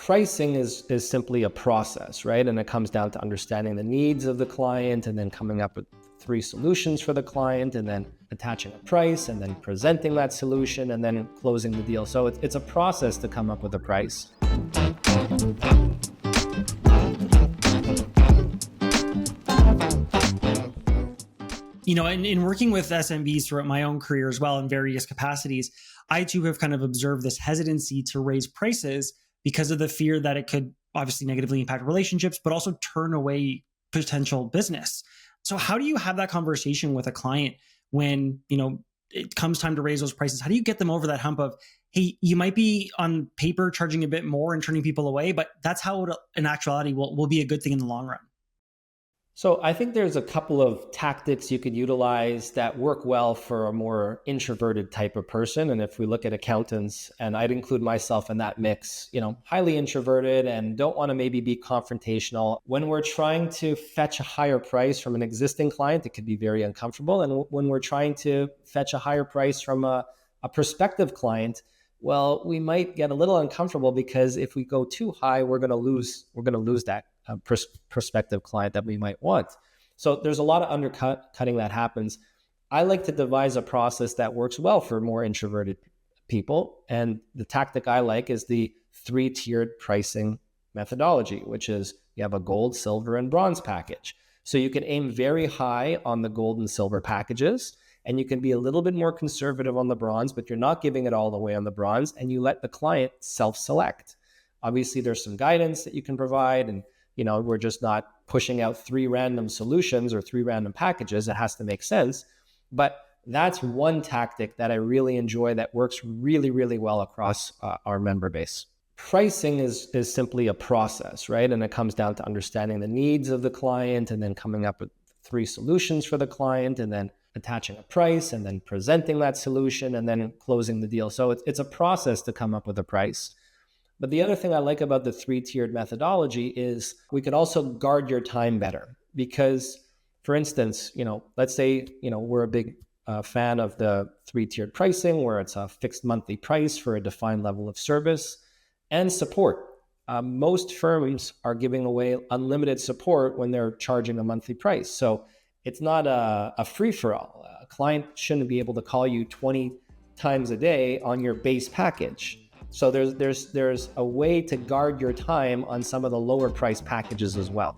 Pricing is simply a process, right? And it comes down to understanding the needs of the client and then coming up with 3 solutions for the client and then attaching a price and then presenting that solution and then closing the deal. So it's a process to come up with a price. In working with SMBs throughout my own career as well in various capacities, I too have kind of observed this hesitancy to raise prices because of the fear that it could obviously negatively impact relationships, but also turn away potential business. So how do you have that conversation with a client when, it comes time to raise those prices? How do you get them over that hump of, hey, you might be on paper charging a bit more and turning people away, but that's how it, in actuality will be a good thing in the long run? So I think there's a couple of tactics you could utilize that work well for a more introverted type of person. And if we look at accountants, and I'd include myself in that mix, highly introverted and don't want to maybe be confrontational. When we're trying to fetch a higher price from an existing client, it could be very uncomfortable. And when we're trying to fetch a higher price from a prospective client, well, we might get a little uncomfortable because if we go too high, we're going to lose that prospective client that we might want. So there's a lot of undercutting that happens. I like to devise a process that works well for more introverted people. And the tactic I like is the 3-tiered pricing methodology, which is you have a gold, silver, and bronze package. So you can aim very high on the gold and silver packages, and you can be a little bit more conservative on the bronze, but you're not giving it all the way on the bronze, and you let the client self-select. Obviously, there's some guidance that you can provide, and we're just not pushing out 3 random solutions or 3 random packages. It has to make sense. But that's one tactic that I really enjoy that works really, really well across our member base. Pricing is simply a process, right? And it comes down to understanding the needs of the client and then coming up with 3 solutions for the client and then attaching a price and then presenting that solution and then closing the deal. So it's a process to come up with a price. But the other thing I like about the 3-tiered methodology is we could also guard your time better because, for instance, let's say, we're a big fan of the 3-tiered pricing where it's a fixed monthly price for a defined level of service and support. Most firms are giving away unlimited support when they're charging a monthly price. So it's not a free-for-all. A client shouldn't be able to call you 20 times a day on your base package. So there's a way to guard your time on some of the lower price packages as well.